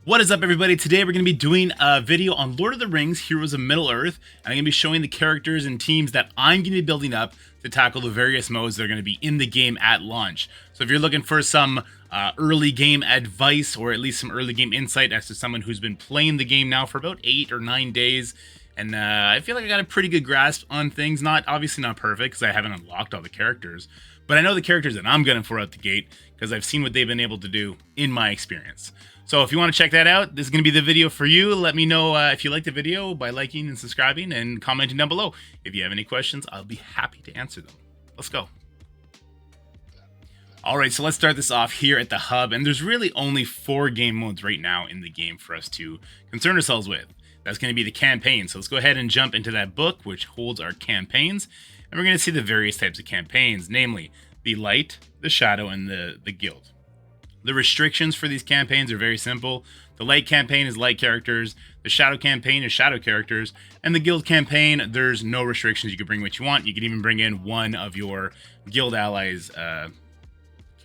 What is up, everybody? Today we're going to be doing a video on Lord of the Rings Heroes of Middle-earth, and I'm going to be showing the characters and teams that I'm going to be building up to tackle the various modes that are going to be in the game at launch. So if you're looking for some early game advice, or at least some early game insight as to someone who's been playing the game now for about 8 or 9 days, and I feel like I got a pretty good grasp on things, obviously not perfect because I haven't unlocked all the characters, but I know the characters that I'm gunning for out the gate because I've seen what they've been able to do in my experience. So if you want to check that out, this is going to be the video for you. Let me know if you like the video by liking and subscribing and commenting down below. If you have any questions, I'll be happy to answer them. Let's go. Alright, so let's start this off here at the hub, and there's really only 4 game modes right now in the game for us to concern ourselves with. That's going to be the campaign, so let's go ahead and jump into that book, which holds our campaigns, and we're going to see the various types of campaigns, namely the light, the shadow, and the guild. The restrictions for these campaigns are very simple. The light campaign is light characters, the shadow campaign is shadow characters, and the guild campaign, there's no restrictions. You can bring what you want. You can even bring in one of your guild allies'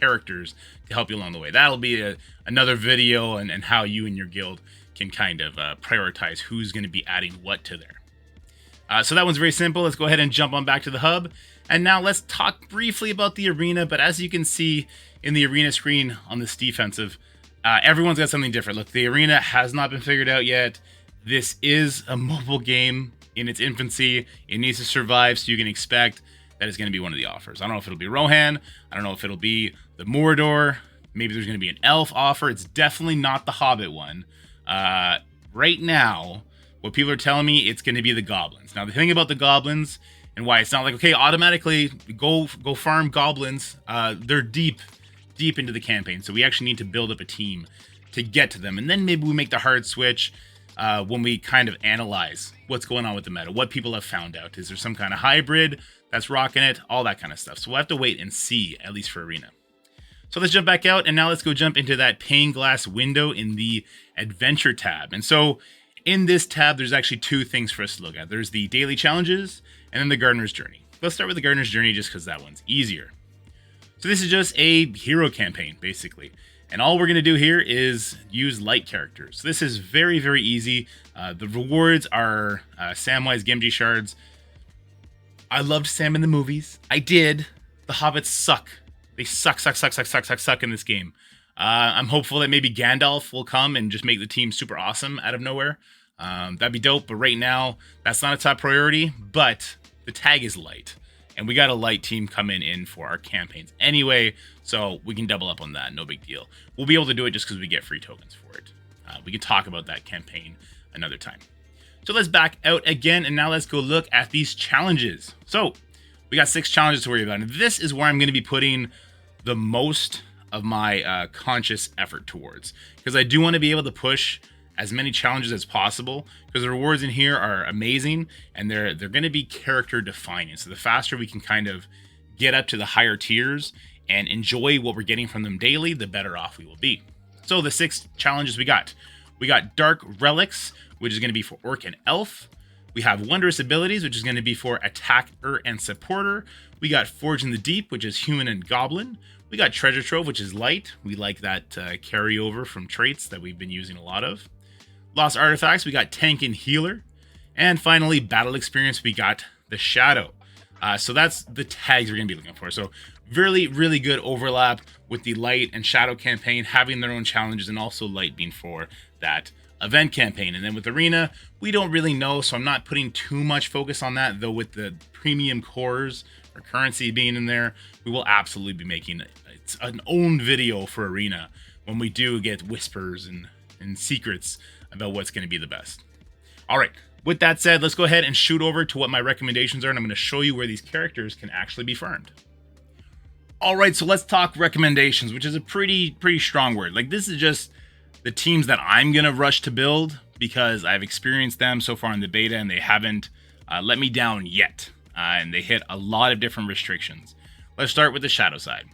characters to help you along the way. That'll be another video and how you and your guild can kind of prioritize who's going to be adding what to there. So that one's very simple. Let's go ahead and jump on back to the hub. And now let's talk briefly about the arena. But as you can see in the arena screen on this defensive, everyone's got something different. Look, the arena has not been figured out yet. This is a mobile game in its infancy. It needs to survive, so you can expect that it's going to be one of the offers. I don't know if it'll be Rohan. I don't know if it'll be the Mordor. Maybe there's going to be an elf offer. It's definitely not the Hobbit one. Right now, what people are telling me, it's going to be the goblins. Now, the thing about the goblins and why it's not like, okay, automatically go farm goblins. They're deep into the campaign, so we actually need to build up a team to get to them, and then maybe we make the hard switch when we kind of analyze what's going on with the meta, what people have found out. Is there some kind of hybrid that's rocking it, all that kind of stuff. So we'll have to wait and see, at least for arena. So let's jump back out, and now let's go jump into that pane glass window in the adventure tab. And so in this tab, there's actually 2 things for us to look at. There's the daily challenges and then the Gardener's Journey. Let's start with the Gardener's Journey just because that one's easier. So this is just a hero campaign, basically. And all we're going to do here is use light characters. So this is very, very easy. The rewards are Samwise Gamgee shards. I loved Sam in the movies. I did. The hobbits suck. They suck in this game. I'm hopeful that maybe Gandalf will come and just make the team super awesome out of nowhere. That'd be dope, but right now, that's not a top priority, but the tag is light. And we got a light team coming in for our campaigns anyway, so we can double up on that, no big deal. We'll be able to do it just because we get free tokens for it. We can talk about that campaign another time. So let's back out again, and now let's go look at these challenges. So we got 6 challenges to worry about, and this is where I'm going to be putting the most of my conscious effort towards, because I do want to be able to push as many challenges as possible, because the rewards in here are amazing, and they're going to be character defining. So the faster we can kind of get up to the higher tiers and enjoy what we're getting from them daily, the better off we will be. So the 6 challenges we got Dark Relics, which is going to be for Orc and Elf. We have Wondrous Abilities, which is going to be for Attacker and Supporter. We got Forge in the Deep, which is Human and Goblin. We got Treasure Trove, which is light. We like that carryover from traits that we've been using a lot of. Lost Artifacts, we got Tank and Healer. And finally, Battle Experience, we got the Shadow. So that's the tags we're going to be looking for. So really, really good overlap with the Light and Shadow campaign, having their own challenges, and also Light being for that event campaign. And then with Arena, we don't really know, so I'm not putting too much focus on that, though with the premium cores or currency being in there, we will absolutely be making an own video for Arena when we do get whispers and secrets about what's going to be the best. All right, with that said, let's go ahead and shoot over to what my recommendations are, and I'm going to show you where these characters can actually be farmed. All right, so let's talk recommendations, which is a pretty strong word. Like, this is just the teams that I'm going to rush to build because I've experienced them so far in the beta, and they haven't let me down yet. And they hit a lot of different restrictions. Let's start with the Shadow side.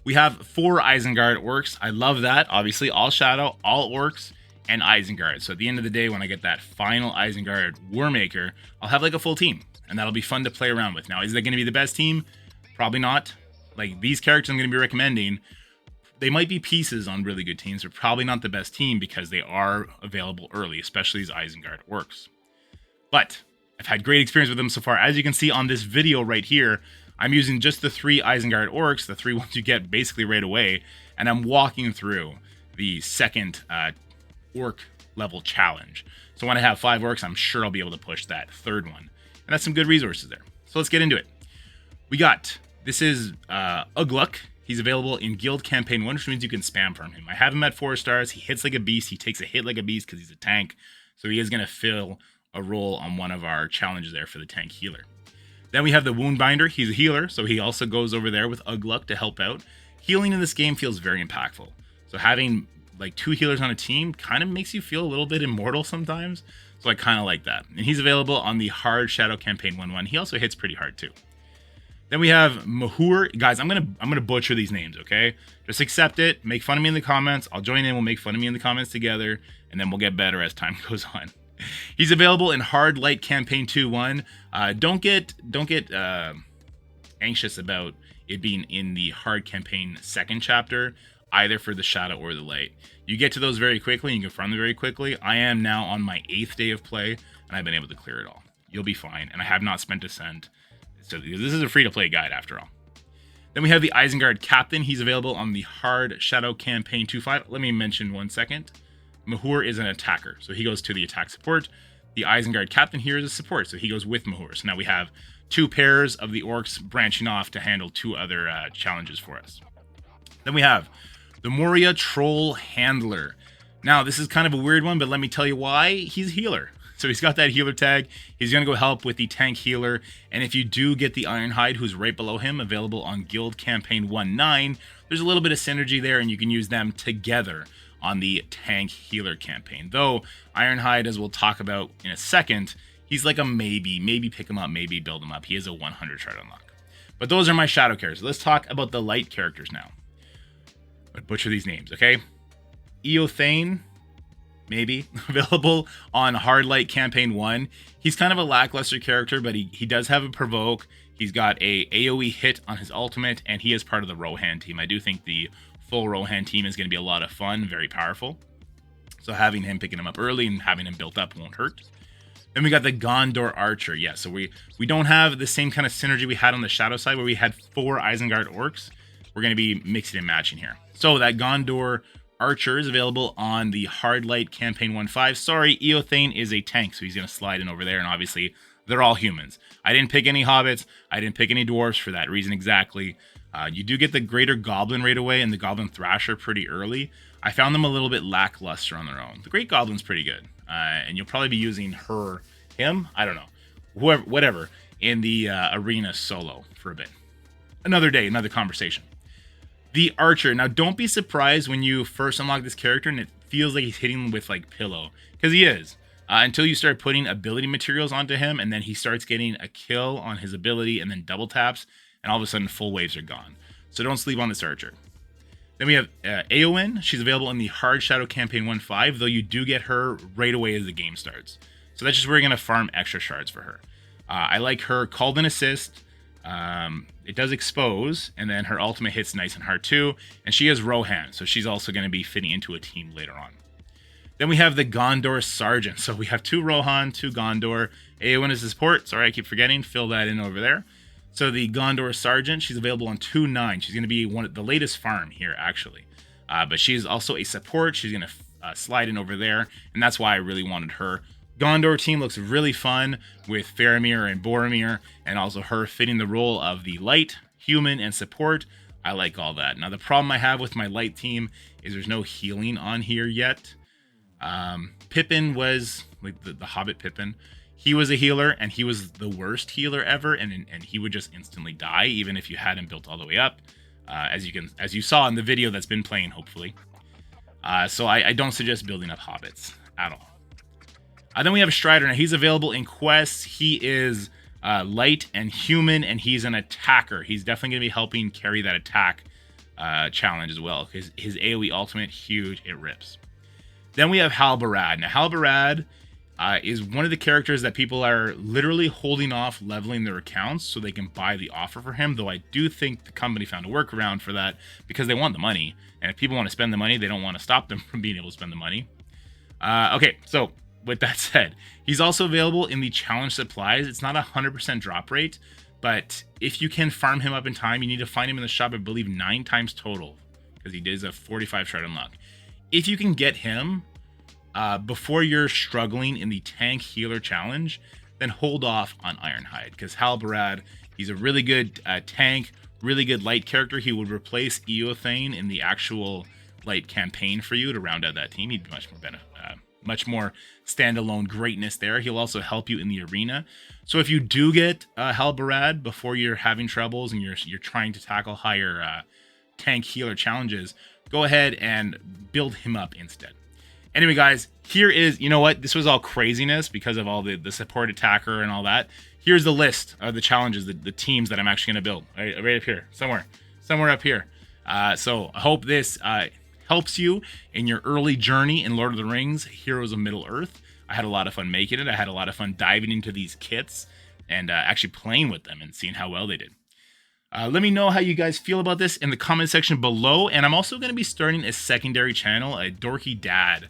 We have 4 Isengard Orcs. I love that. Obviously, all Shadow, all Orcs, and Isengard. So at the end of the day, when I get that final Isengard Warmaker, I'll have like a full team, and that'll be fun to play around with. Now, is that going to be the best team? Probably not. Like, these characters I'm going to be recommending They might be pieces on really good teams, but probably not the best team because they are available early, especially these Isengard orcs. But I've had great experience with them so far. As you can see on this video right here, I'm using just the 3 Isengard orcs, the 3 ones you get basically right away, and I'm walking through the second orc level challenge. So when I have 5 orcs, I'm sure I'll be able to push that third one. And that's some good resources there. So let's get into it. This is Ugluk. He's available in Guild Campaign 1, which means you can spam farm him. I have him at 4 stars. He hits like a beast. He takes a hit like a beast because he's a tank. So he is going to fill a role on one of our challenges there for the tank healer. Then we have the Woundbinder. He's a healer, so he also goes over there with Ugluk to help out. Healing in this game feels very impactful. So having like 2 healers on a team kind of makes you feel a little bit immortal sometimes. So I kind of like that. And he's available on the hard Shadow Campaign 1-1. He also hits pretty hard too. Then we have Mahur. Guys, I'm gonna butcher these names, okay? Just accept it. Make fun of me in the comments. I'll join in. We'll make fun of me in the comments together, and then we'll get better as time goes on. He's available in Hard Light Campaign 2-1. Don't get anxious about it being in the Hard Campaign 2nd chapter, either for the Shadow or the Light. You get to those very quickly. You can farm them very quickly. I am now on my 8th day of play, and I've been able to clear it all. You'll be fine, and I have not spent a cent. So this is a free-to-play guide after all. Then we have the Isengard Captain. He's available on the Hard Shadow Campaign 2-5. Let me mention 1 second. Mahur is an attacker, so he goes to the attack support. The Isengard Captain here is a support, so he goes with Mahur. So now we have 2 pairs of the orcs branching off to handle 2 other challenges for us. Then we have the Moria Troll Handler. Now, this is kind of a weird one, but let me tell you why. He's a healer. So he's got that healer tag. He's going to go help with the tank healer. And if you do get the Ironhide, who's right below him, available on Guild Campaign 1-9, there's a little bit of synergy there, and you can use them together on the tank healer campaign. Though Ironhide, as we'll talk about in a second, he's like a maybe. Maybe pick him up, maybe build him up. He is a 100 shard unlock. But those are my shadow characters. Let's talk about the light characters now. I'll butcher these names, okay? Eothane, maybe, available on Hard Light Campaign 1. He's kind of a lackluster character, but he does have a provoke. He's got a AoE hit on his ultimate, and he is part of the Rohan team. I do think the full Rohan team is going to be a lot of fun, very powerful. So having him, picking him up early and having him built up won't hurt. Then we got the Gondor Archer. Yeah, so we don't have the same kind of synergy we had on the Shadow side where we had 4 Isengard Orcs. We're going to be mixing and matching here. So that Gondor Archer is available on the Hard Light Campaign 1-5. Sorry, Eothane is a tank, so he's going to slide in over there, and obviously they're all humans. I didn't pick any hobbits. I didn't pick any dwarves for that reason exactly. You do get the Greater Goblin right away and the Goblin Thrasher pretty early. I found them a little bit lackluster on their own. The Great Goblin's pretty good, and you'll probably be using him, I don't know, whatever, in the arena solo for a bit. Another day, another conversation. The Archer. Now, don't be surprised when you first unlock this character and it feels like he's hitting with like pillow, because he is. Until you start putting ability materials onto him, and then he starts getting a kill on his ability and then double taps, and all of a sudden full waves are gone. So don't sleep on this Archer. Then we have Eowyn. She's available in the Hard Shadow Campaign 1-5, though you do get her right away as the game starts. So that's just where you're going to farm extra shards for her. I like her Called in Assist. It does expose, and then her ultimate hits nice and hard too. And she is Rohan, so she's also going to be fitting into a team later on. Then we have the Gondor Sergeant. So we have 2 Rohan, 2 Gondor. Eowyn is the support. Sorry, I keep forgetting. Fill that in over there. So the Gondor Sergeant, she's available on 2-9. She's going to be one of the latest farm here, actually. But she's also a support. She's going to slide in over there, and that's why I really wanted her. Gondor team looks really fun with Faramir and Boromir, and also her fitting the role of the light, human, and support. I like all that. Now, the problem I have with my light team is there's no healing on here yet. Pippin was, like the Hobbit Pippin, he was a healer, and he was the worst healer ever, and he would just instantly die, even if you had him built all the way up, as you saw in the video that's been playing, hopefully. So I don't suggest building up hobbits at all. Then we have Strider. Now, he's available in quests. He is light and human, and he's an attacker. He's definitely going to be helping carry that attack challenge as well. His AoE ultimate, huge, it rips. Then we have Halbarad. Now, Halbarad, is one of the characters that people are literally holding off leveling their accounts so they can buy the offer for him, though I do think the company found a workaround for that because they want the money, and if people want to spend the money, they don't want to stop them from being able to spend the money. Okay, so with that said, he's also available in the challenge supplies. It's not a 100% drop rate, but if you can farm him up in time, you need to find him in the shop, I believe 9 times total, because he does a 45 shard unlock. If you can get him before you're struggling in the tank healer challenge, then hold off on Ironhide, because Halbarad, he's a really good tank, really good light character. He would replace Eothane in the actual light campaign for you to round out that team. He'd be much more standalone greatness there. He'll also help you in the arena. So if you do get Halbarad before you're having troubles and you're trying to tackle higher tank healer challenges, go ahead and build him up instead. Anyway, guys, here is, you know what? This was all craziness because of all the support attacker and all that. Here's the list of the challenges, the teams that I'm actually going to build. Right up here, somewhere up here. So I hope this helps you in your early journey in Lord of the Rings, Heroes of Middle-earth. I had a lot of fun making it. I had a lot of fun diving into these kits and actually playing with them and seeing how well they did. Let me know how you guys feel about this in the comment section below. And I'm also going to be starting a secondary channel, a Dorky Dad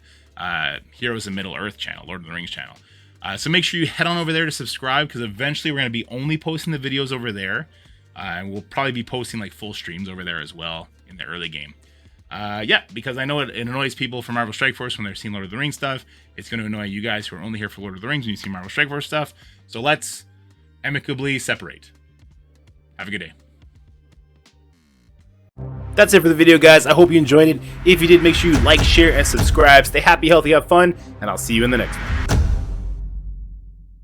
Heroes of Middle-earth channel, Lord of the Rings channel. So make sure you head on over there to subscribe, because eventually we're going to be only posting the videos over there. And we'll probably be posting like full streams over there as well in the early game. Yeah, because I know it annoys people from Marvel Strike Force when they're seeing Lord of the Rings stuff. It's going to annoy you guys who are only here for Lord of the Rings when you see Marvel Strike Force stuff. So let's amicably separate. Have a good day. That's it for the video, guys. I hope you enjoyed it. If you did, make sure you like, share, and subscribe. Stay happy, healthy, have fun, and I'll see you in the next one.